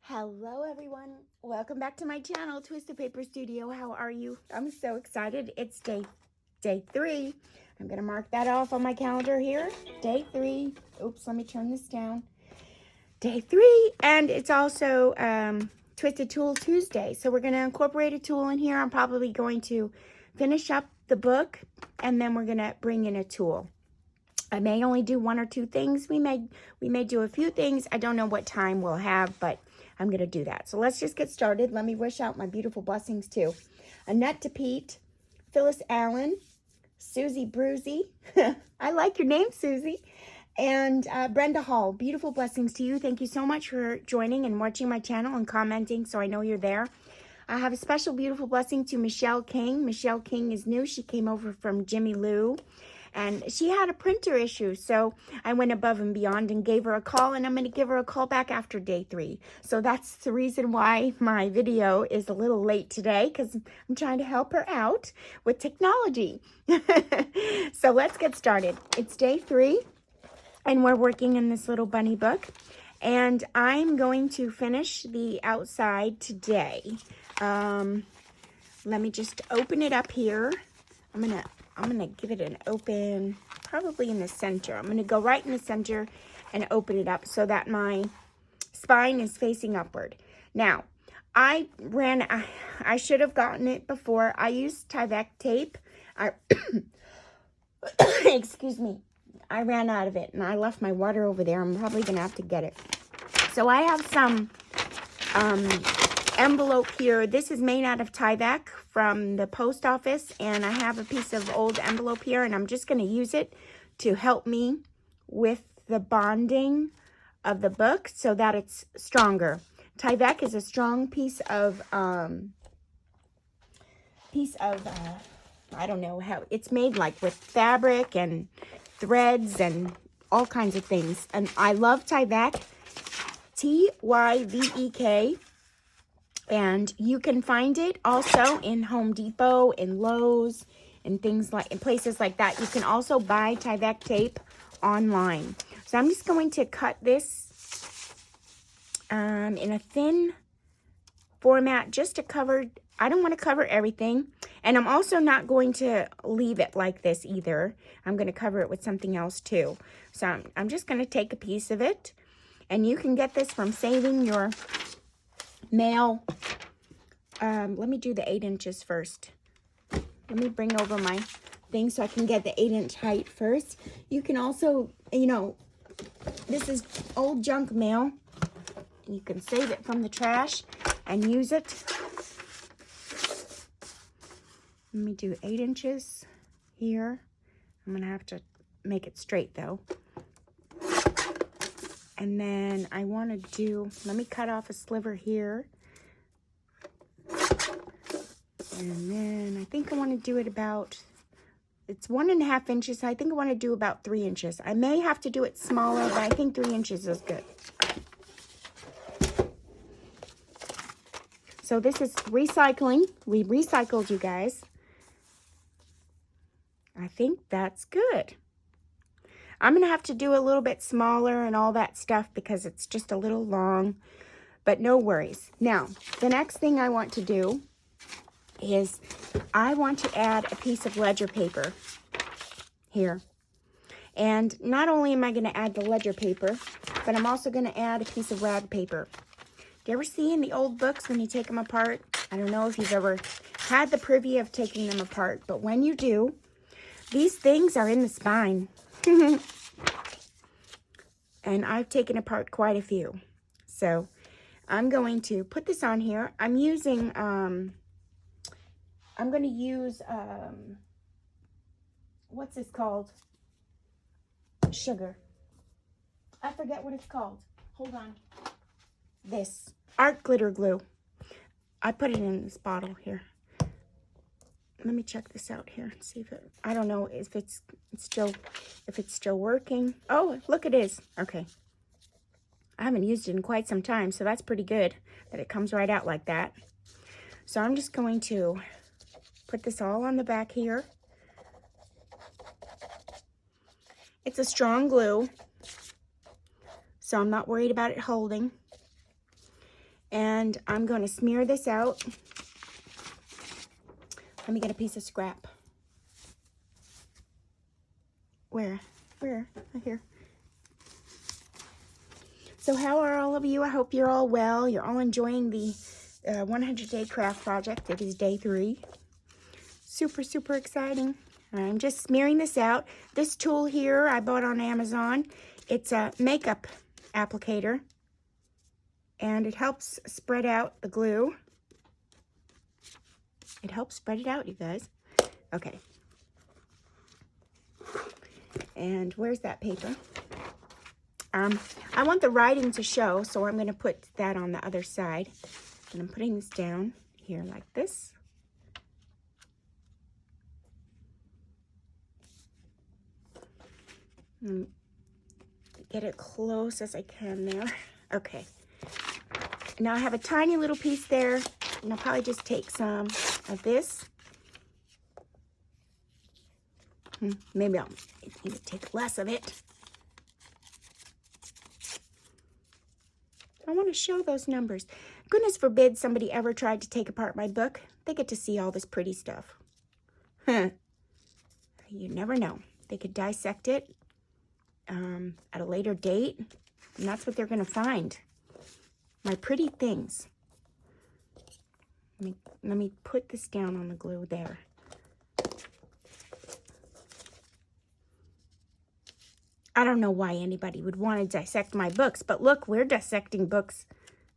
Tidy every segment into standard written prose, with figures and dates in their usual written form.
Hello everyone, welcome back to my channel, Twisted Paper Studio. How are you? I'm so excited. It's day 3. I'm gonna mark that off on my calendar here. Day 3. Oops, let me turn this down. Day 3, and it's also Twisted Tool Tuesday. So we're gonna incorporate a tool in here. I'm probably going to finish up the book, and then we're gonna bring in a tool. I may only do 1 or 2 things. We may do a few things. I don't know what time we'll have, but I'm going to do that. So let's just get started. Let me wish out my beautiful blessings to Annette DePete, Phyllis Allen, Susie Bruzy. I like your name, Susie. And Brenda Hall. Beautiful blessings to you. Thank you so much for joining and watching my channel and commenting, so I know you're there. I have a special beautiful blessing to Michelle King. Michelle King is new. She came over from Jimmy Lou. And she had a printer issue, so I went above and beyond and gave her a call, and I'm going to give her a call back after day 3. So that's the reason why my video is a little late today, because I'm trying to help her out with technology. So let's get started. It's day 3, and we're working in this little bunny book, and I'm going to finish the outside today. Let me just open it up here. I'm gonna give it an open, probably in the center. I'm gonna go right in the center and open it up so that my spine is facing upward. Now, I should have gotten it before. I used Tyvek tape. Excuse me. I ran out of it and I left my water over there. I'm probably gonna have to get it. So I have some envelope here. This is made out of Tyvek from the post office, and I have a piece of old envelope here, and I'm just going to use it to help me with the bonding of the book so that it's stronger. Tyvek is a strong piece of I don't know how it's made, like with fabric and threads and all kinds of things. And I love Tyvek, Tyvek. And you can find it also in Home Depot, in Lowe's, and things like, in places like that. You can also buy Tyvek tape online. So I'm just going to cut this in a thin format just to cover. I don't want to cover everything. And I'm also not going to leave it like this either. I'm going to cover it with something else too. So I'm just going to take a piece of it. And you can get this from Saving Your Mail. Let me do the 8 inches first. Let me bring over my thing so I can get the 8-inch height first. You can also, this is old junk mail. You can save it from the trash and use it. Let me do 8 inches here. I'm going to have to make it straight though. And then I want to do, let me cut off a sliver here. And then I think I want to do it about, it's 1.5 inches. I think I want to do about 3 inches. I may have to do it smaller, but I think 3 inches is good. So this is recycling. We recycled, you guys. I think that's good. I'm going to have to do a little bit smaller and all that stuff because it's just a little long, but no worries. Now, the next thing I want to do is I want to add a piece of ledger paper here. And not only am I going to add the ledger paper, but I'm also going to add a piece of rag paper. Do you ever see in the old books when you take them apart? I don't know if you've ever had the privy of taking them apart, but when you do, these things are in the spine. And I've taken apart quite a few. So I'm going to put this on here. I'm using, I'm going to use, what's this called? Sugar. I forget what it's called. Hold on. This art glitter glue. I put it in this bottle here. Let me check this out here and see if it, I don't know if it's still working. Oh, look, it is. Okay. I haven't used it in quite some time, so that's pretty good that it comes right out like that. So I'm just going to put this all on the back here. It's a strong glue, so I'm not worried about it holding. And I'm going to smear this out. Let me get a piece of scrap. Where? Here. So how are all of you? I hope you're all well. You're all enjoying the 100-day craft project. It is day 3. Super, super exciting. I'm just smearing this out. This tool here I bought on Amazon. It's a makeup applicator. And it helps spread out the glue. It helps spread it out, you guys. Okay. And where's that paper? I want the writing to show, so I'm going to put that on the other side. And I'm putting this down here like this. And get it close as I can there. Okay. Now I have a tiny little piece there, and I'll probably just take some of this. Maybe I'll need to take less of it. I want to show those numbers. Goodness forbid somebody ever tried to take apart my book. They get to see all this pretty stuff. You never know. They could dissect it at a later date, and that's what they're going to find. My pretty things. Let me put this down on the glue there. I don't know why anybody would want to dissect my books, but look, we're dissecting books,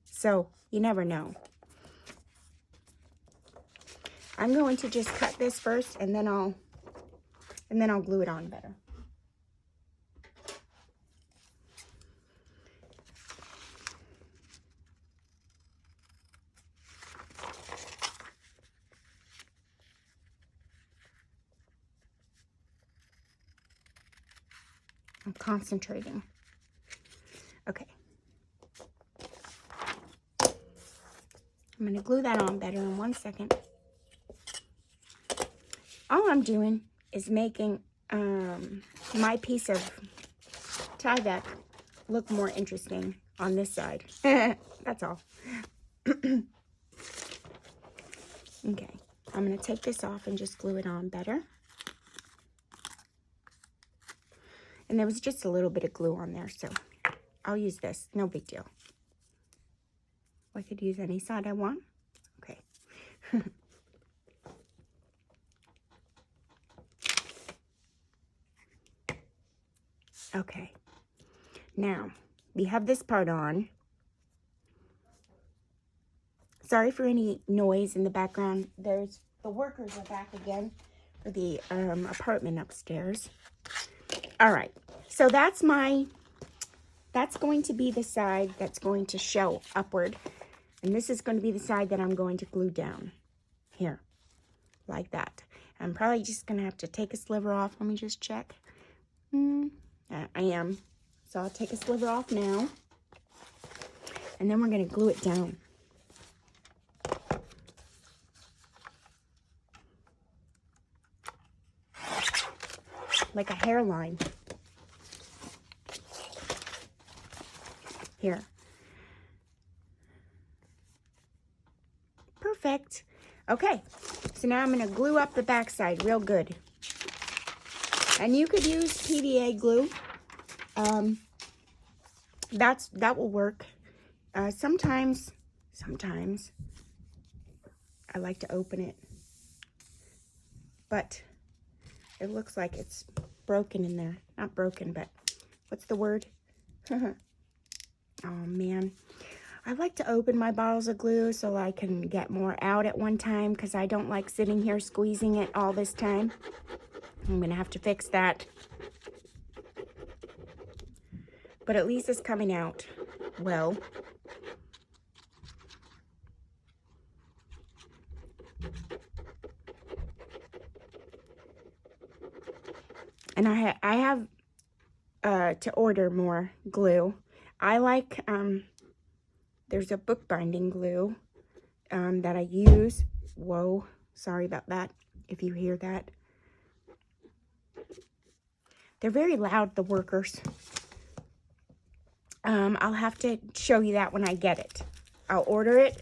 so you never know. I'm going to just cut this first, and then I'll glue it on better. I'm concentrating. Okay. I'm going to glue that on better in 1 second. All I'm doing is making my piece of Tyvek look more interesting on this side. That's all. Okay. I'm going to take this off and just glue it on better. And there was just a little bit of glue on there, so I'll use this. No big deal. I could use any side I want. Okay. Okay. Now, we have this part on. Sorry for any noise in the background. The workers are back again for the apartment upstairs. All right, so that's going to be the side that's going to show upward. And this is going to be the side that I'm going to glue down here, like that. I'm probably just going to have to take a sliver off. Let me just check. I am. So I'll take a sliver off now. And then we're going to glue it down. Like a hairline. Here. Perfect. Okay, so now I'm going to glue up the backside real good. And you could use PVA glue. That will work. Sometimes I like to open it. But it looks like it's broken in there. Not broken, but what's the word? Oh, man. I like to open my bottles of glue so I can get more out at one time because I don't like sitting here squeezing it all this time. I'm going to have to fix that. But at least it's coming out well. And I have to order more glue. I like, there's a bookbinding glue that I use. Whoa, sorry about that, if you hear that. They're very loud, the workers. I'll have to show you that when I get it. I'll order it,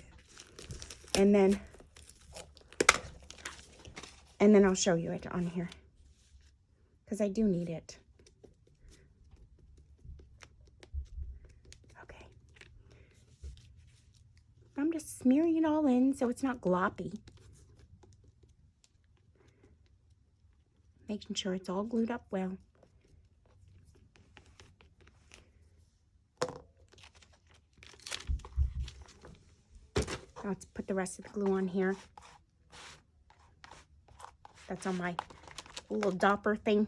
and then I'll show you it on here, because I do need it. Okay. I'm just smearing it all in so it's not gloppy. Making sure it's all glued up well. Now let's put the rest of the glue on here. That's on my little dopper thing.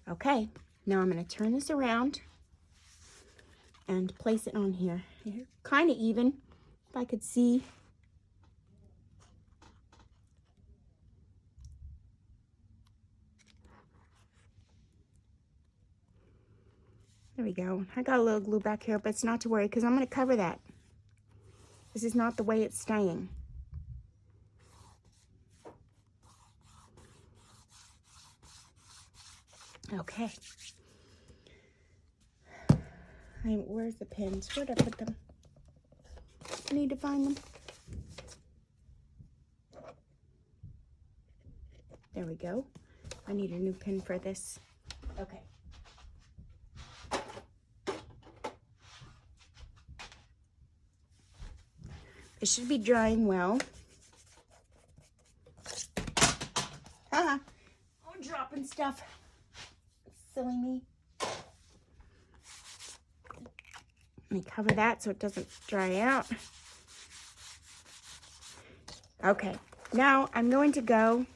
Okay, now I'm going to turn this around and place it on here. Kind of even, if I could see. There we go. I got a little glue back here, but it's not to worry because I'm going to cover that. This is not the way it's staying. Okay. Where's the pins? Where'd I put them? I need to find them. There we go. I need a new pin for this. Okay. It should be drying well. Haha. I'm dropping stuff. Silly me. Let me cover that so it doesn't dry out. Okay. Now I'm going to go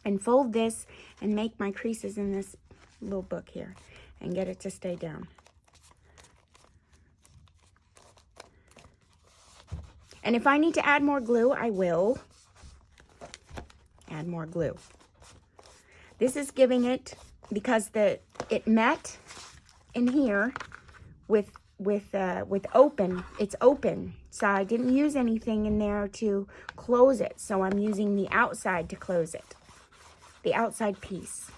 and fold this and make my creases in this little book here and get it to stay down. And if I need to add more glue, I will add more glue. This is giving it, because it met in here with open. It's open, so I didn't use anything in there to close it. So I'm using the outside to close it, the outside piece.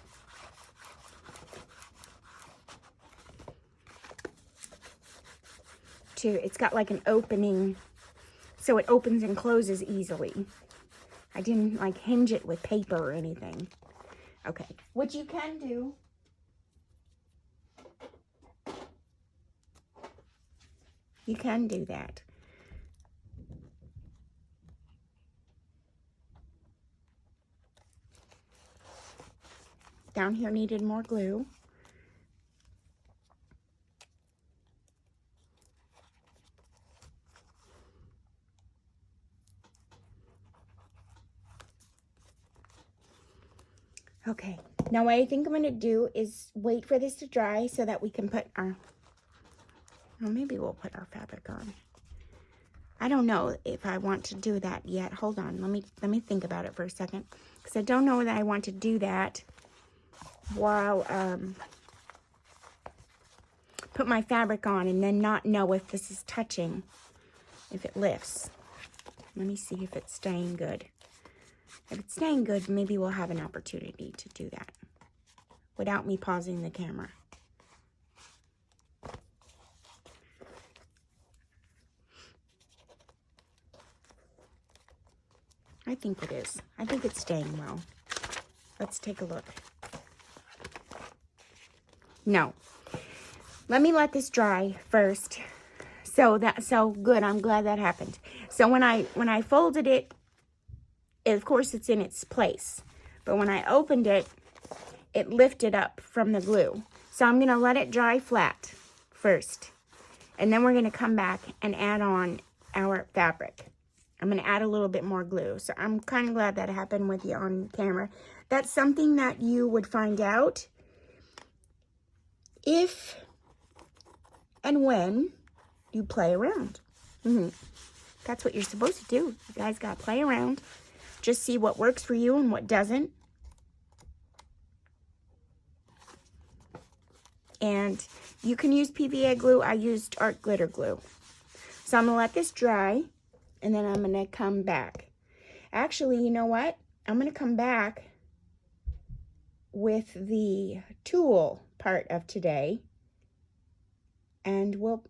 It's got like an opening. So it opens and closes easily. I didn't like hinge it with paper or anything. Okay, what you can do, you can do that. Down here needed more glue. Okay, now what I think I'm going to do is wait for this to dry so that we can put our, well, maybe we'll put our fabric on. I don't know if I want to do that yet. Hold on, let me think about it for a second, because I don't know that I want to do that while put my fabric on and then not know if this is touching, if it lifts. Let me see if it's staying good. If it's staying good, maybe we'll have an opportunity to do that without me pausing the camera. I think it is. I think it's staying well. Let's take a look. No. Let me let this dry first. So good. I'm glad that happened. So when I folded it, of course, it's in its place. But when I opened it, it lifted up from the glue. So I'm going to let it dry flat first. And then we're going to come back and add on our fabric. I'm going to add a little bit more glue. So I'm kind of glad that happened with you on camera. That's something that you would find out if and when you play around. That's what you're supposed to do. You guys got to play around. Just see what works for you and what doesn't. And you can use PVA glue. I used art glitter glue. So I'm going to let this dry, and then I'm going to come back. Actually, you know what? I'm going to come back with the tulle part of today. And we'll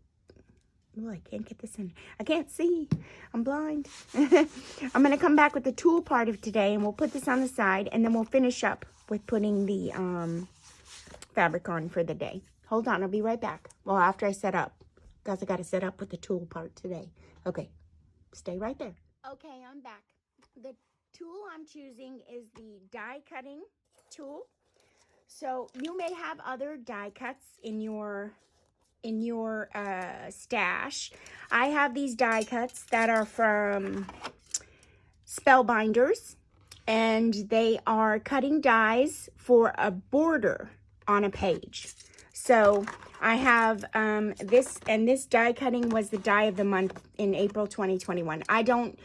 Oh, I can't get this in. I can't see. I'm blind. I'm going to come back with the tool part of today, and we'll put this on the side, and then we'll finish up with putting the fabric on for the day. Hold on, I'll be right back. Well, after I set up, because I got to set up with the tool part today. Okay, stay right there. Okay, I'm back. The tool I'm choosing is the die cutting tool. So you may have other die cuts in your stash. I have these die cuts that are from Spellbinders, and they are cutting dies for a border on a page. So I have this, and this die cutting was the die of the month in April 2021. I don't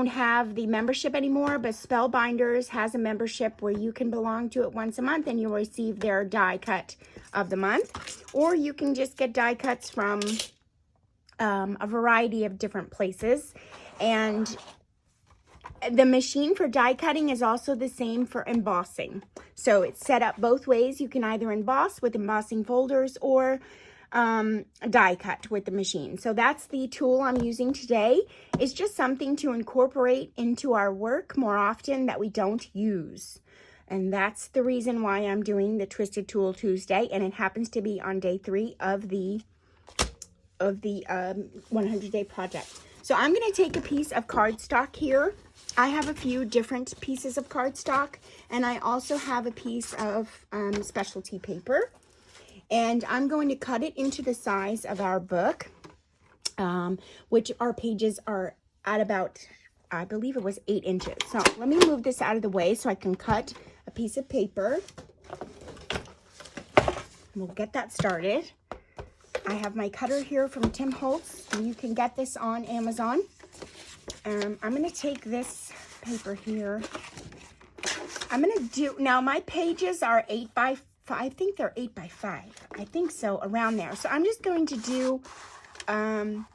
have the membership anymore, but Spellbinders has a membership where you can belong to it once a month and you'll receive their die cut of the month. Or you can just get die cuts from a variety of different places. And the machine for die cutting is also the same for embossing. So it's set up both ways. You can either emboss with embossing folders or die cut with the machine. So that's the tool I'm using today. It's just something to incorporate into our work more often that we don't use. And that's the reason why I'm doing the Twisted Tool Tuesday, and it happens to be on day 3 of the 100-day project. So I'm going to take a piece of cardstock here. I have a few different pieces of cardstock, and I also have a piece of specialty paper. And I'm going to cut it into the size of our book, which our pages are at about, I believe it was 8 inches. So let me move this out of the way so I can cut a piece of paper. We'll get that started. I have my cutter here from Tim Holtz, and you can get this on Amazon. I'm going to take this paper here. I'm going to do, now my pages are 8 by 5. I think they're 8 by 5. I think so, around there. So I'm just going to do, I'm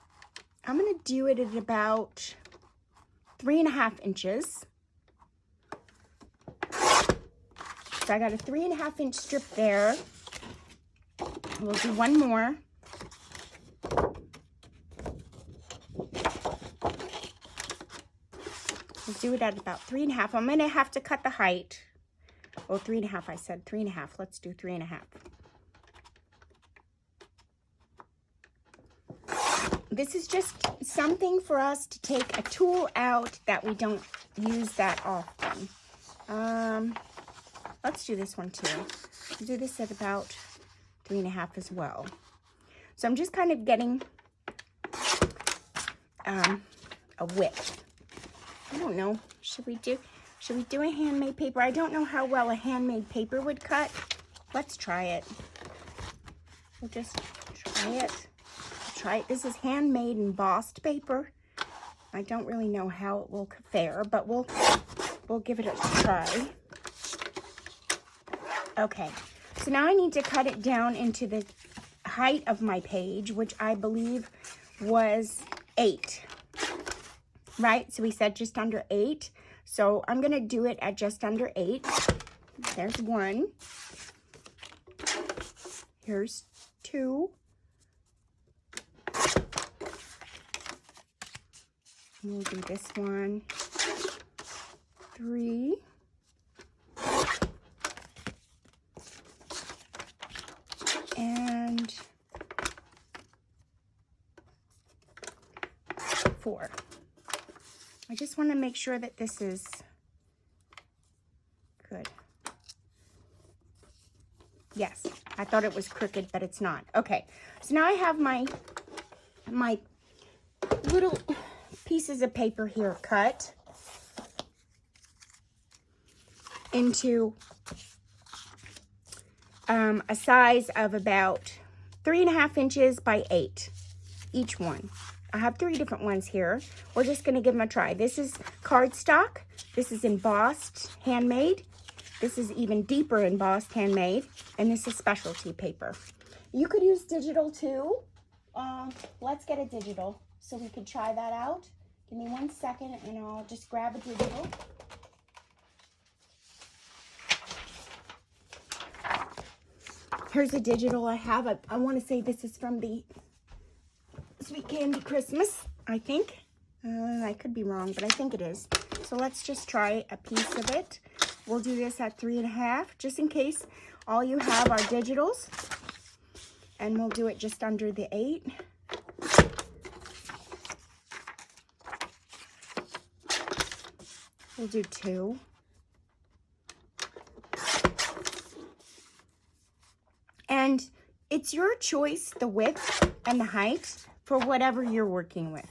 going to do it at about 3.5 inches. So I got a 3.5 inch strip there. We'll do one more. We'll do it at about 3.5. I'm going to have to cut the height. Well, 3.5, I said 3.5. Let's do 3.5. This is just something for us to take a tool out that we don't use that often. Let's do this one too. We'll do this at about 3.5 as well. So I'm just kind of getting a width. I don't know. Should we do a handmade paper? I don't know how well a handmade paper would cut. Let's try it. We'll just try it. This is handmade embossed paper. I don't really know how it will fare, but we'll give it a try. Okay, so now I need to cut it down into the height of my page, which I believe was 8. Right? So we said just under 8. So I'm going to do it at just under 8. There's 1. Here's 2. We'll do this one. 3. And 4. I just want to make sure that this is good. Yes, I thought it was crooked, but it's not. Okay, so now I have my little pieces of paper here cut into a size of about 3.5 inches by 8, each one. I have 3 different ones here. We're just going to give them a try. This is cardstock. This is embossed, handmade. This is even deeper embossed, handmade. And this is specialty paper. You could use digital too. Let's get a digital so we could try that out. Give me 1 second and I'll just grab a digital. Here's a digital I have. I want to say this is from Sweet Candy Christmas, I think. I could be wrong, but I think it is. So let's just try a piece of it. We'll do this at 3.5, just in case all you have are digitals. And we'll do it just under the 8. We'll do 2. And it's your choice, the width and the height, for whatever you're working with.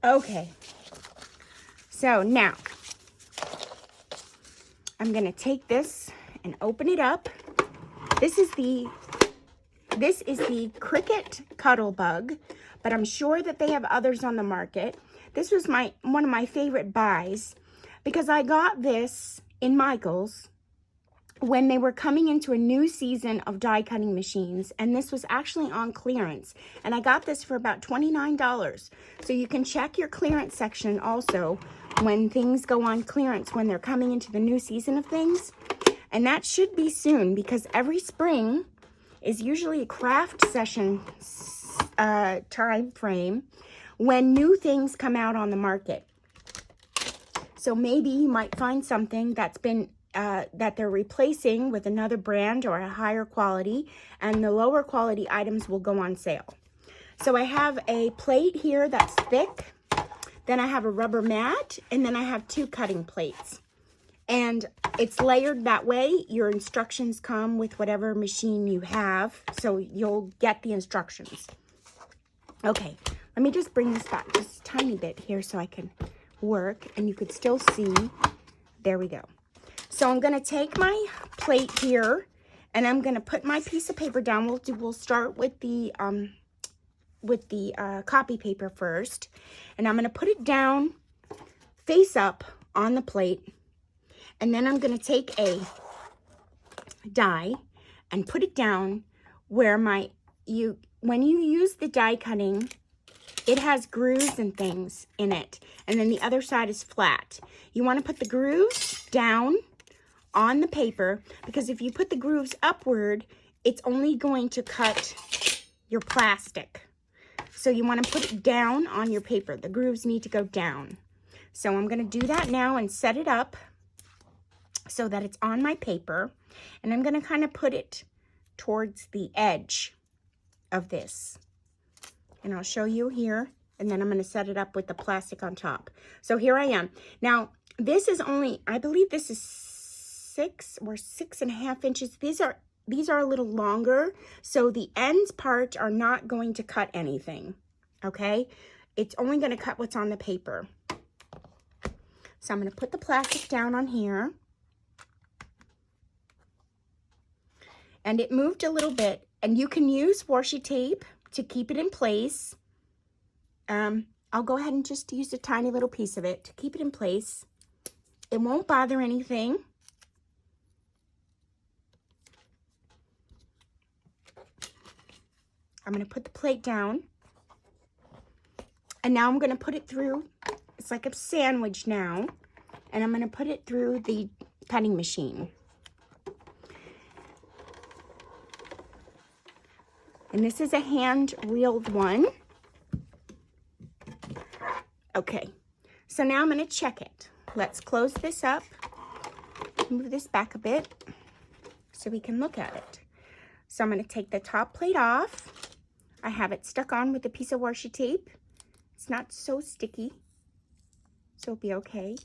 Okay, so now I'm gonna take this and open it up. This is the Cricket Cuddle Bug, but I'm sure that they have others on the market. This was one of my favorite buys because I got this in Michael's when they were coming into a new season of die cutting machines, and this was actually on clearance, and I got this for about $29. So you can check your clearance section also when things go on clearance, when they're coming into the new season of things. And that should be soon, because every spring is usually a craft session time frame when new things come out on the market. So maybe you might find something that's been that they're replacing with another brand or a higher quality, and the lower quality items will go on sale. So I have a plate here that's thick, then I have a rubber mat, and then I have 2 cutting plates. And it's layered that way. Your instructions come with whatever machine you have, so you'll get the instructions. Okay, let me just bring this back just a tiny bit here so I can work, and you could still see. There we go. So I'm going to take my plate here, and I'm going to put my piece of paper down. We'll start with the copy paper first, and I'm going to put it down face up on the plate, and then I'm going to take a die and put it down where when you use the die cutting, it has grooves and things in it, and then the other side is flat. You want to put the grooves down on the paper, because if you put the grooves upward, it's only going to cut your plastic. So you want to put it down on your paper. The grooves need to go down. So I'm going to do that now and set it up so that it's on my paper. And I'm going to kind of put it towards the edge of this. And I'll show you here. And then I'm going to set it up with the plastic on top. So here I am. Now, this is only, I believe this is 6 or 6.5 inches. These are a little longer, so the ends part are not going to cut anything, okay? It's only going to cut what's on the paper. So I'm going to put the plastic down on here. And it moved a little bit, and you can use washi tape to keep it in place. I'll go ahead and just use a tiny little piece of it to keep it in place. It won't bother anything. I'm going to put the plate down, and now I'm going to put it through, it's like a sandwich now, and I'm going to put it through the cutting machine. And this is a hand-reeled one. Okay, so now I'm going to check it. Let's close this up, move this back a bit so we can look at it. So I'm going to take the top plate off. I have it stuck on with a piece of washi tape. It's not so sticky, so it'll be okay.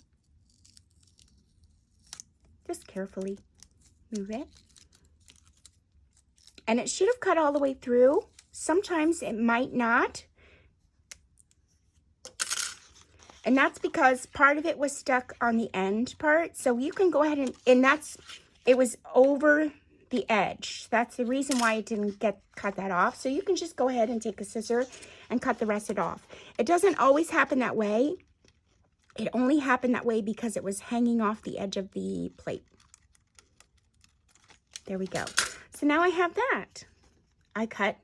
Just carefully move it. And it should have cut all the way through. Sometimes it might not. And that's because part of it was stuck on the end part. So you can go ahead and it was over the edge. That's the reason why it didn't cut that off. So you can just go ahead and take a scissor and cut the rest of it off. It doesn't always happen that way. It only happened that way because it was hanging off the edge of the plate. There we go. So now I have that. I cut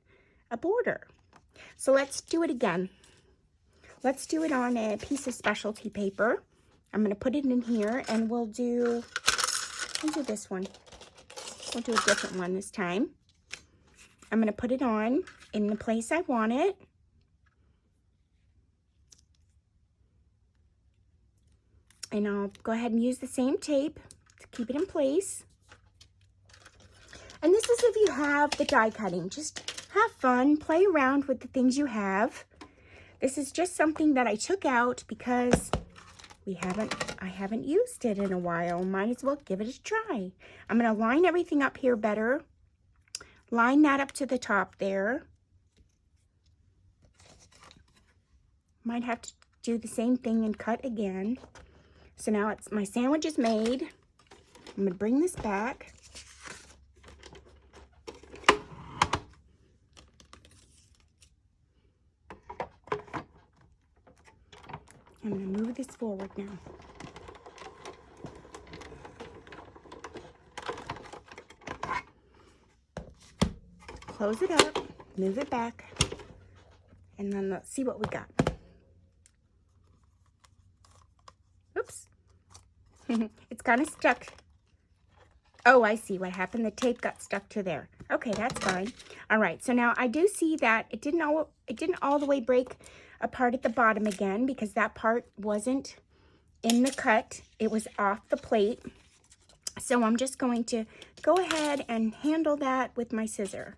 a border. So let's do it again. Let's do it on a piece of specialty paper. I'm going to put it in here, and we'll do this one. We'll do a different one this time. I'm going to put it on in the place I want it. And I'll go ahead and use the same tape to keep it in place. And this is if you have the die cutting. Just have fun, play around with the things you have. This is just something that I took out because I haven't used it in a while. Might as well give it a try. I'm going to line everything up here better. Line that up to the top there. Might have to do the same thing and cut again. So now my sandwich is made. I'm going to bring this back. I'm going to move this forward now. Close it up, move it back, and then let's see what we got. Oops. It's kind of stuck. Oh, I see what happened. The tape got stuck to there. Okay, that's fine. All right, so now I do see that it didn't all the way break apart at the bottom again because that part wasn't in the cut. It was off the plate. So I'm just going to go ahead and handle that with my scissor.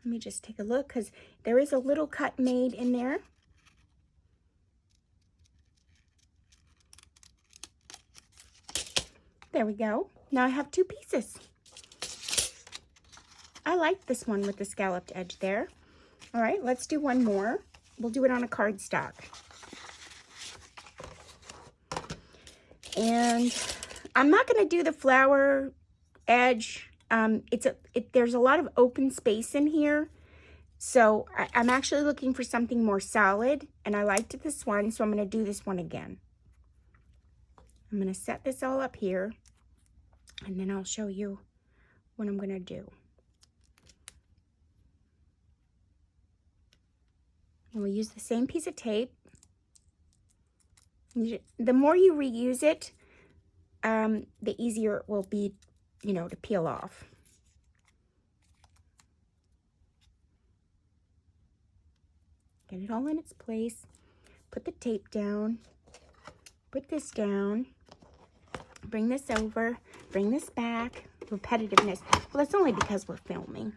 Let me just take a look because there is a little cut made in there. There we go. Now I have two pieces. I like this one with the scalloped edge there. All right, let's do one more. We'll do it on a cardstock. And I'm not going to do the flower edge. There's a lot of open space in here. So I'm actually looking for something more solid. And I liked this one, so I'm going to do this one again. I'm going to set this all up here. And then I'll show you what I'm going to do. And we'll use the same piece of tape. The more you reuse it, the easier it will be, to peel off. Get it all in its place. Put the tape down. Put this down. Bring this over. Bring this back. Repetitiveness. Well, that's only because we're filming.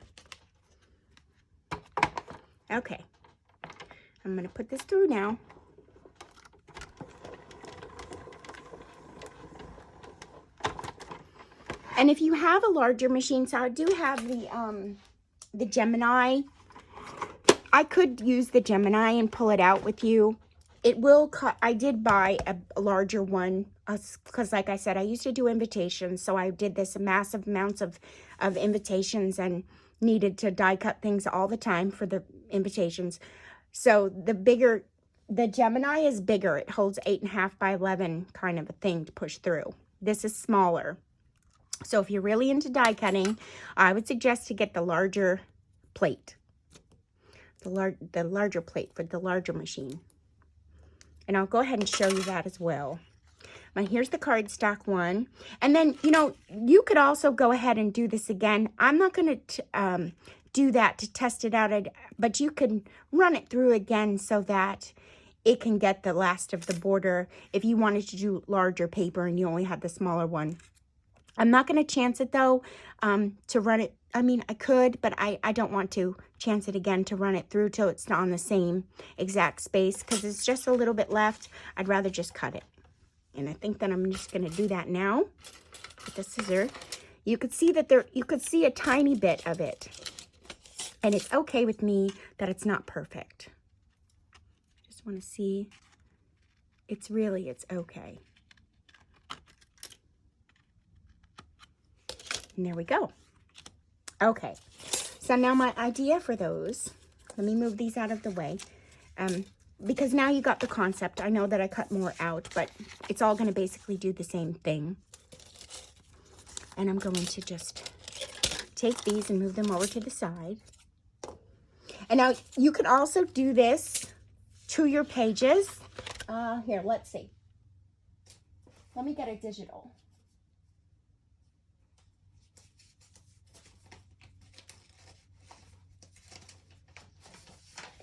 Okay. I'm going to put this through now. And if you have a larger machine, so I do have the Gemini. I could use the Gemini and pull it out with you. It will cut. I did buy a larger one because, like I said, I used to do invitations. So I did this massive amounts of invitations and needed to die cut things all the time for the invitations. So the Gemini is bigger. It holds 8.5 by 11 kind of a thing to push through. This is smaller. So if you're really into die cutting, I would suggest to get the larger plate. The larger plate for the larger machine. And I'll go ahead and show you that as well. Now here's the cardstock one. And then, you could also go ahead and do this again. I'm not going to do that to test it out, but you can run it through again so that it can get the last of the border if you wanted to do larger paper and you only had the smaller one. I'm not going to chance it though to run it. I mean, I could, but I don't want to chance it again to run it through till it's not on the same exact space because it's just a little bit left. I'd rather just cut it. And I think that I'm just going to do that now with the scissor. You could see that you could see a tiny bit of it. And it's okay with me that it's not perfect. Just want to see. It's okay. And there we go. Okay, so now my idea for those, let me move these out of the way, because now you got the concept. I know that I cut more out, but it's all going to basically do the same thing. And I'm going to just take these and move them over to the side. And now you could also do this to your pages. Here, let's see. Let me get a digital.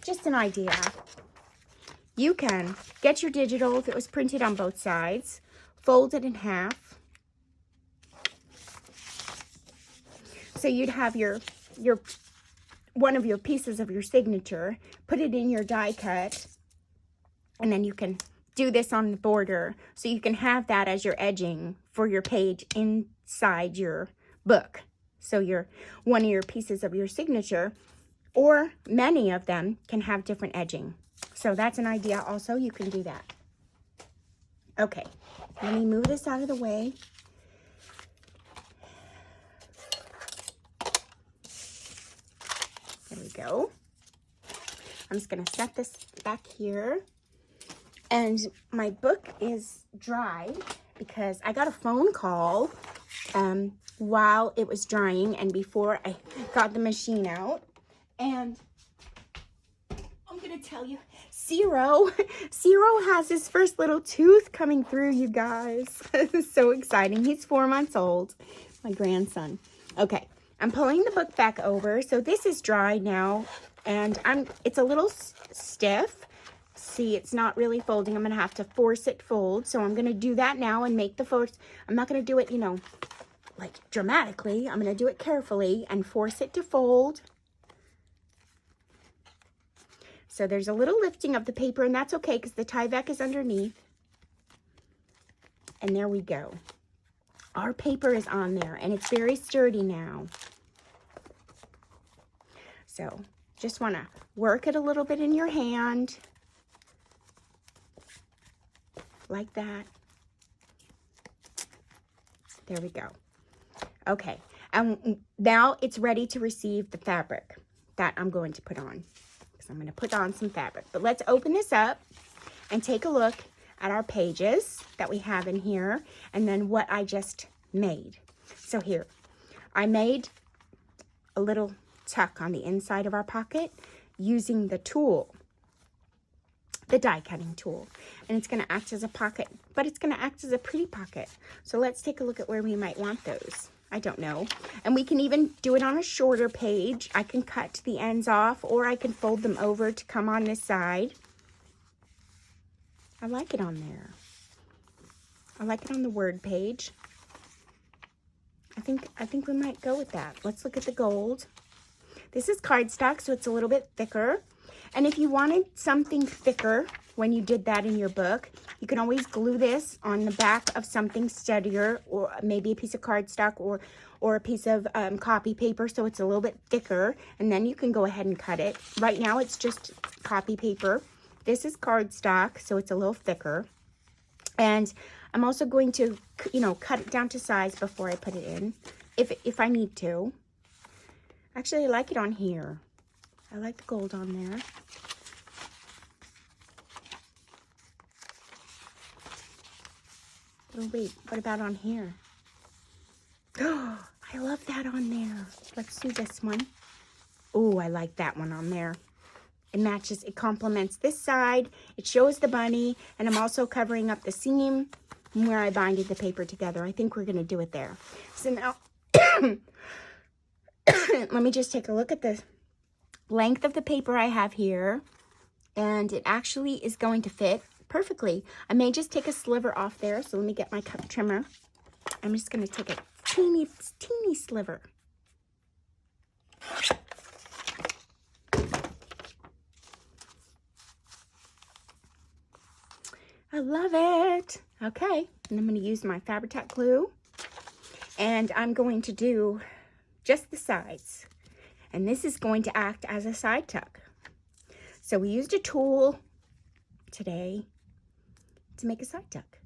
just an idea. You can get your digital, if it was printed on both sides, fold it in half. So you'd have your one of your pieces of your signature, put it in your die cut, and then you can do this on the border. So you can have that as your edging for your page inside your book. So one of your pieces of your signature, or many of them, can have different edging. So that's an idea also. You can do that. Okay, let me move this out of the way. There we go. I'm just going to set this back here. And my book is dry because I got a phone call while it was drying and before I got the machine out. And I'm going to tell you, Ciro has his first little tooth coming through, you guys. This is so exciting. He's 4 months old, my grandson. Okay, I'm pulling the book back over. So this is dry now, and it's a little stiff. See, it's not really folding. I'm going to have to force it fold. So I'm going to do that now and make the force. I'm not going to do it, you know, like dramatically. I'm going to do it carefully and force it to fold. So there's a little lifting of the paper, and that's okay because the Tyvek is underneath. And there we go. Our paper is on there, and it's very sturdy now. So just want to work it a little bit in your hand. Like that. There we go. Okay, and now it's ready to receive the fabric that I'm going to put on. I'm going to put on some fabric. But let's open this up and take a look at our pages that we have in here and then what I just made. So here, I made a little tuck on the inside of our pocket using the tool, the die cutting tool. And it's going to act as a pocket, but it's going to act as a pretty pocket. So let's take a look at where we might want those. I don't know. And we can even do it on a shorter page. I can cut the ends off, or I can fold them over to come on this side. I like it on there. I like it on the word page. I think we might go with that. Let's look at the gold. This is cardstock, so it's a little bit thicker. And if you wanted something thicker when you did that in your book, you can always glue this on the back of something steadier, or maybe a piece of cardstock or a piece of copy paper, so it's a little bit thicker, and then you can go ahead and cut it. Right now it's just copy paper. This is cardstock, so it's a little thicker. And I'm also going to, you know, cut it down to size before I put it in, if I need to. Actually, I like it on here. I like the gold on there. Oh, wait, what about on here? Oh, I love that on there. Let's do this one. Oh, I like that one on there. It matches, it complements this side. It shows the bunny, and I'm also covering up the seam where I binded the paper together. I think we're going to do it there. So now, let me just take a look at the length of the paper I have here, and it actually is going to fit perfectly. I may just take a sliver off there, so let me get my cup trimmer. I'm just going to take a teeny sliver. I love it. Okay, and I'm going to use my Fabri-Tac glue, and I'm going to do just the sides, and this is going to act as a side tuck. So we used a tool today to make a side tuck.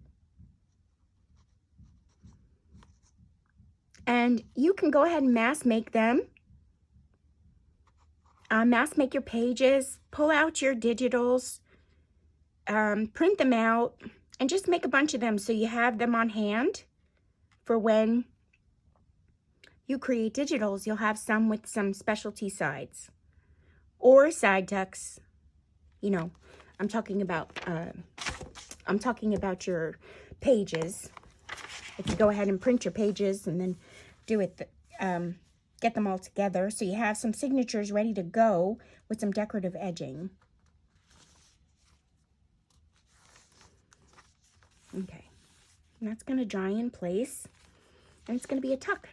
And you can go ahead and mass make them. Mass make your pages, pull out your digitals, print them out, and just make a bunch of them so you have them on hand for when you create digitals. You'll have some with some specialty sides or side tucks. You know, I'm talking about your pages. If you go ahead and print your pages and then do it get them all together so you have some signatures ready to go with some decorative edging. Okay, and that's going to dry in place, and it's going to be a tuck.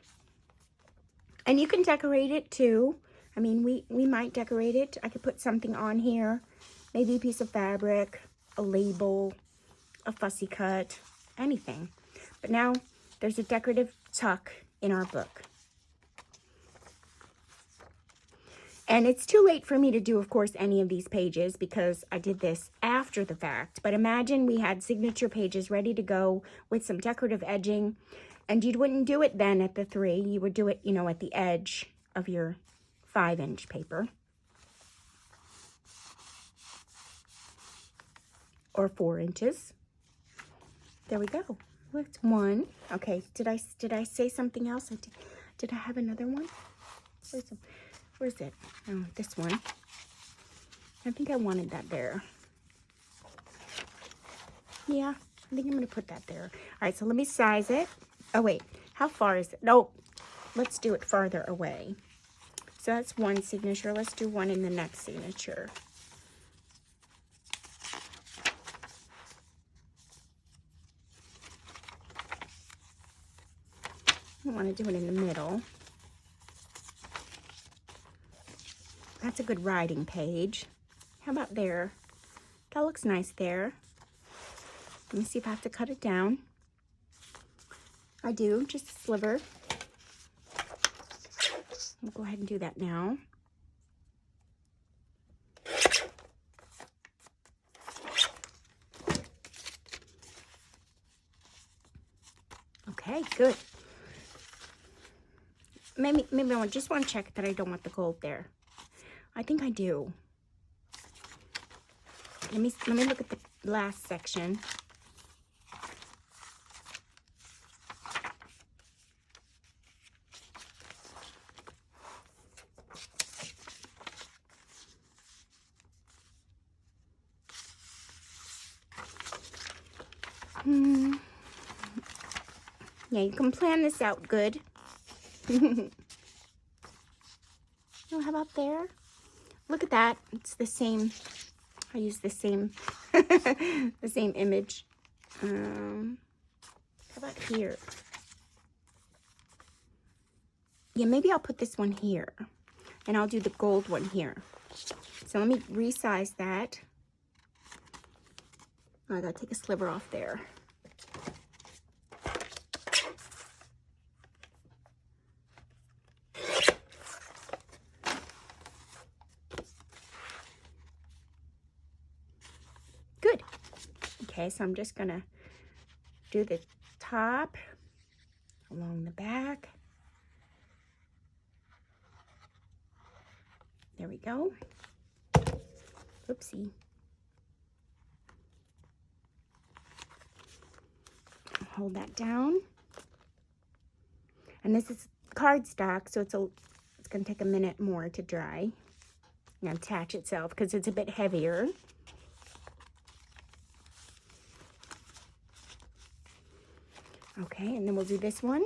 And you can decorate it too. I mean, we might decorate it. I could put something on here, maybe a piece of fabric, a label, a fussy cut, anything. But now there's a decorative tuck in our book. And it's too late for me to do, of course, any of these pages because I did this after the fact. But imagine we had signature pages ready to go with some decorative edging. And you wouldn't do it then at the 3. You would do it, you know, at the edge of your 5-inch paper. Or 4 inches. There we go. That's 1. Okay, did I say something else? Did I have another one? Where's it? Oh, this one. I think I wanted that there. Yeah, I think I'm going to put that there. All right, so let me size it. Oh, wait. How far is it? No, let's do it farther away. So that's 1 signature. Let's do 1 in the next signature. I want to do it in the middle. That's a good writing page. How about there? That looks nice there. Let me see if I have to cut it down. I do, just a sliver. I'll go ahead and do that now. Okay, good. Maybe I just want to check that I don't want the gold there. I think I do. Let me look at the last section. Yeah, you can plan this out good. Oh, how about there? Look at that. It's the same. I use the same the same image. How about here? Yeah, maybe I'll put this one here. And I'll do the gold one here. So let me resize that. Oh, I gotta take a sliver off there. Good. Okay, so I'm just gonna do the top along the back. There we go. Oopsie. Hold that down. And this is cardstock, so it's going to take a minute more to dry and attach itself because it's a bit heavier. Okay, and then we'll do this one.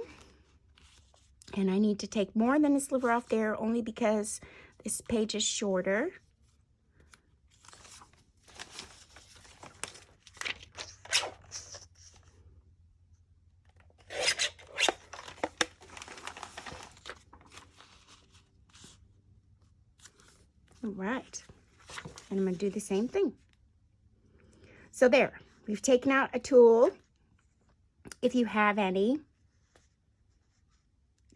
And I need to take more than a sliver off there only because this page is shorter. All right, and I'm going to do the same thing. So there, we've taken out a tool. If you have any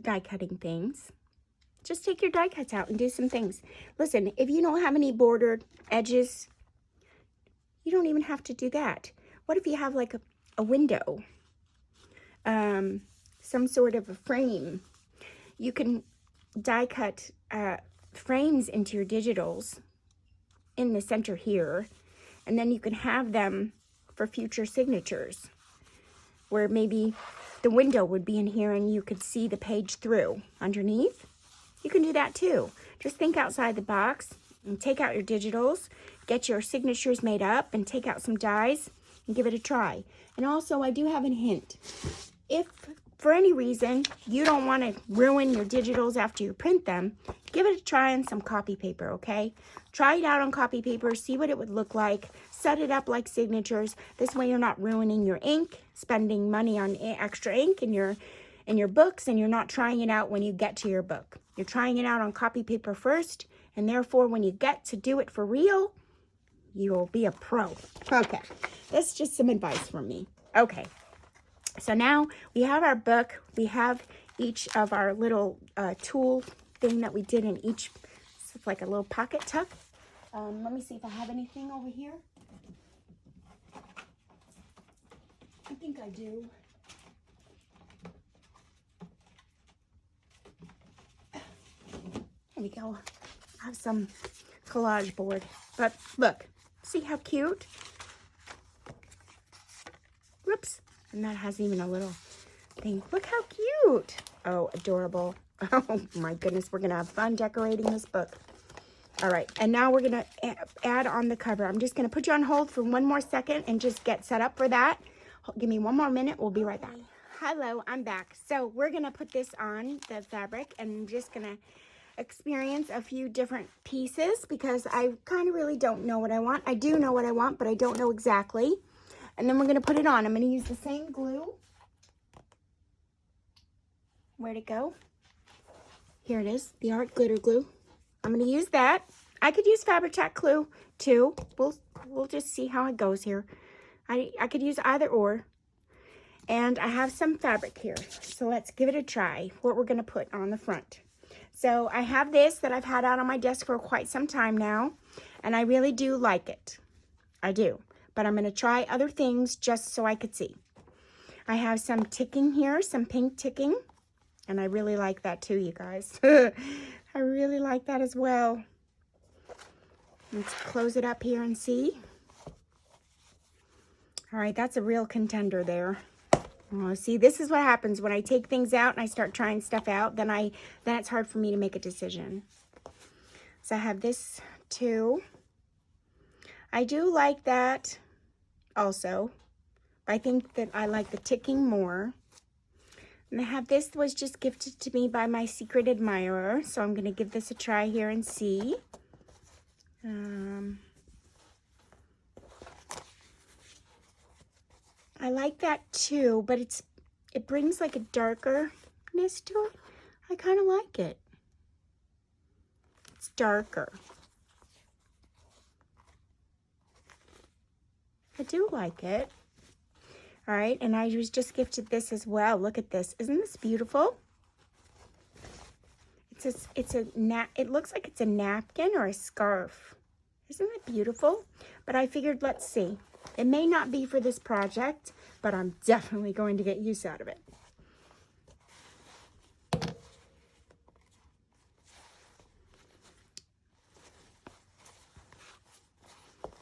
die cutting things, just take your die cuts out and do some things. Listen, if you don't have any bordered edges, you don't even have to do that. What if you have like a window, some sort of a frame? You can die cut frames into your digitals in the center here, and then you can have them for future signatures where maybe the window would be in here and you could see the page through underneath. You can do that too. Just think outside the box and take out your digitals, get your signatures made up and take out some dies and give it a try. And also I do have a hint. If for any reason you don't want to ruin your digitals after you print them, give it a try on some copy paper, okay? Try it out on copy paper, see what it would look like, set it up like signatures. This way you're not ruining your ink, spending money on extra ink in your books, and you're not trying it out when you get to your book. You're trying it out on copy paper first, and therefore when you get to do it for real, you'll be a pro. Okay, that's just some advice from me. Okay, so now we have our book. We have each of our little tool thing that we did in each. It's like a little pocket tuck. Let me see if I have anything over here. I think I do. There we go. I have some collage board. But look, see how cute? Whoops. And that has even a little thing. Look how cute. Oh, adorable. Oh my goodness, we're going to have fun decorating this book. All right, and now we're going to add on the cover. I'm just going to put you on hold for one more second and just get set up for that. Give me one more minute. We'll be right back. Hello, I'm back. So we're going to put this on the fabric, and I'm just going to experience a few different pieces because I kind of really don't know what I want. I do know what I want, but I don't know exactly. And then we're going to put it on. I'm going to use the same glue. Where'd it go? Here it is, the art glitter glue. I'm going to use that. I could use Fabri-Tac glue too. We'll just see how it goes here. I could use either or. And I have some fabric here. So let's give it a try. What we're going to put on the front. So I have this that I've had out on my desk for quite some time now. And I really do like it. I do. But I'm going to try other things just so I could see. I have some ticking here, some pink ticking. And I really like that too, you guys. I really like that as well. Let's close it up here and see. All right, that's a real contender there. Oh, see, this is what happens when I take things out and I start trying stuff out. Then it's hard for me to make a decision. So I have this too. I do like that also. I think that I like the ticking more. And I have this was just gifted to me by my secret admirer. So I'm going to give this a try here and see. I like that too, but it brings like a darkerness to it. I kind of like it. It's darker. I do like it. All right, and I was just gifted this as well. Look at this. Isn't this beautiful? It looks like it's a napkin or a scarf. Isn't it beautiful? But I figured, let's see. It may not be for this project, but I'm definitely going to get use out of it.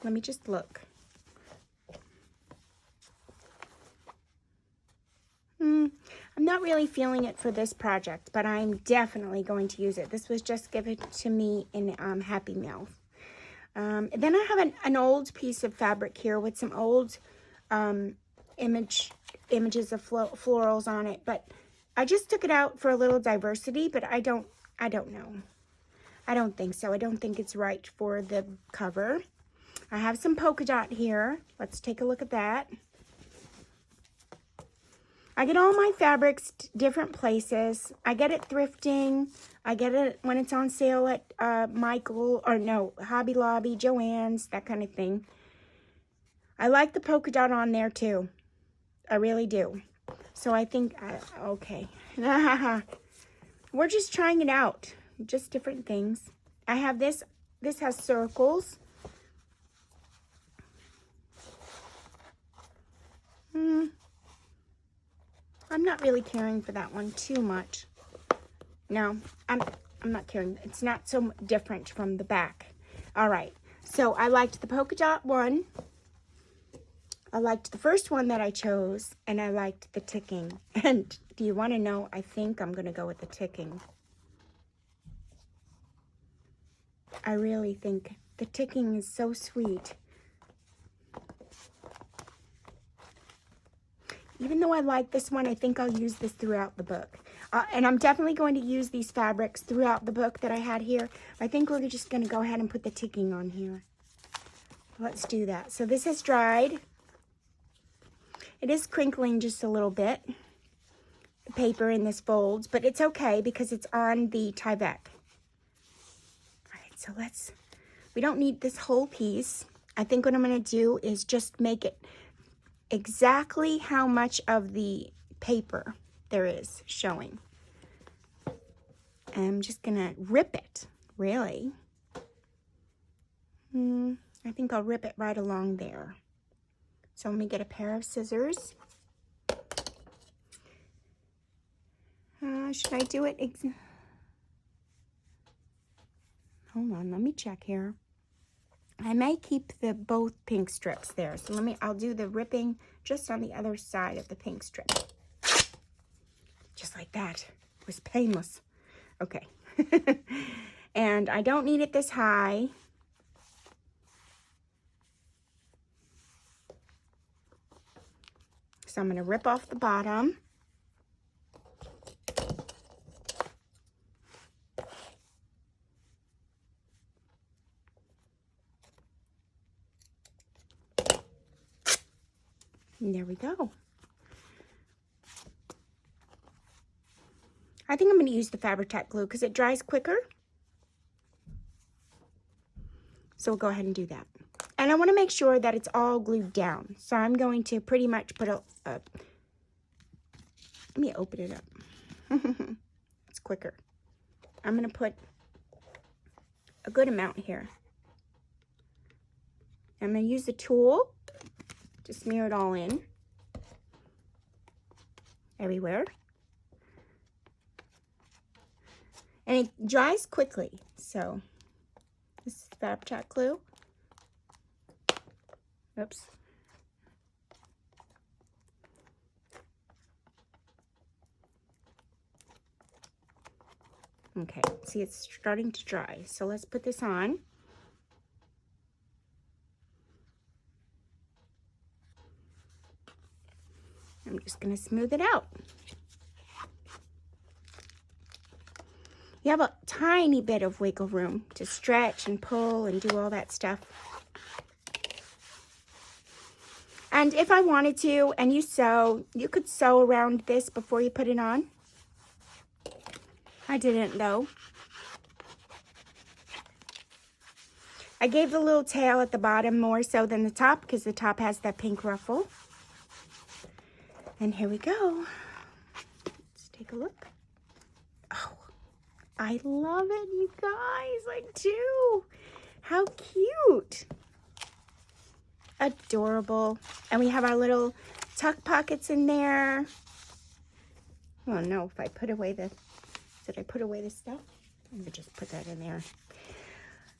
Let me just look. I'm not really feeling it for this project, but I'm definitely going to use it. This was just given to me in Happy Mail. Then I have an old piece of fabric here with some old images of florals on it, but I just took it out for a little diversity, but I don't know. I don't think so. I don't think it's right for the cover. I have some polka dot here. Let's take a look at that. I get all my fabrics different places. I get it thrifting. I get it when it's on sale at Hobby Lobby, Joann's, that kind of thing. I like the polka dot on there too. I really do. So I think, okay. We're just trying it out. Just different things. I have this. This has circles. I'm not really caring for that one too much. No, I'm not caring. It's not so different from the back. All right. So I liked the polka dot one. I liked the first one that I chose, and I liked the ticking. And do you want to know? I think I'm going to go with the ticking. I really think the ticking is so sweet. Even though I like this one, I think I'll use this throughout the book. And I'm definitely going to use these fabrics throughout the book that I had here. I think we're just going to go ahead and put the ticking on here. Let's do that. So this is dried. It is crinkling just a little bit, the paper in this folds, but it's okay because it's on the Tyvek. All right, so we don't need this whole piece. I think what I'm going to do is just make it exactly how much of the paper there is showing. And I'm just going to rip it, really. I think I'll rip it right along there. So let me get a pair of scissors. Should I do it? Hold on, let me check here. I may keep both pink strips there. So I'll do the ripping just on the other side of the pink strip. Just like that. It was painless. Okay. And I don't need it this high. So I'm going to rip off the bottom. And there we go. I think I'm going to use the Fabri-Tac glue because it dries quicker. So we'll go ahead and do that. And I want to make sure that it's all glued down. So I'm going to pretty much put let me open it up. It's quicker. I'm going to put a good amount here. I'm going to use the tool to smear it all in everywhere. And it dries quickly. So this is Fabri-Tac glue. Oops. Okay, see, it's starting to dry. So let's put this on. I'm just going to smooth it out. You have a tiny bit of wiggle room to stretch and pull and do all that stuff. And if I wanted to, and you sew, you could sew around this before you put it on. I didn't though. I gave the little tail at the bottom more so than the top because the top has that pink ruffle. And here we go. Let's take a look. Oh, I love it, you guys. I do. How cute. Adorable. And we have our little tuck pockets in there. Oh no, if I put away did I put away the stuff? Let me just put that in there.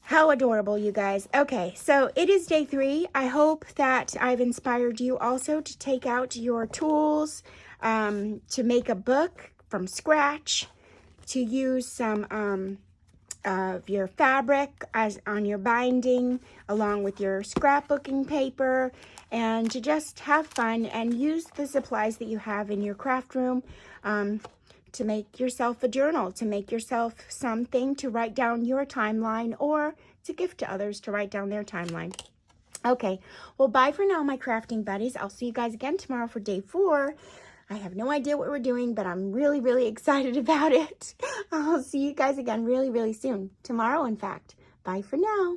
How adorable, you guys. Okay, so it is day 3. I hope that I've inspired you also to take out your tools, to make a book from scratch, to use some of your fabric as on your binding along with your scrapbooking paper, and to just have fun and use the supplies that you have in your craft room to make yourself a journal, to make yourself something to write down your timeline or to gift to others to write down their timeline. Okay, well, bye for now, my crafting buddies. I'll see you guys again tomorrow for day 4. I have no idea what we're doing, but I'm really, really excited about it. I'll see you guys again really, really soon. Tomorrow, in fact. Bye for now.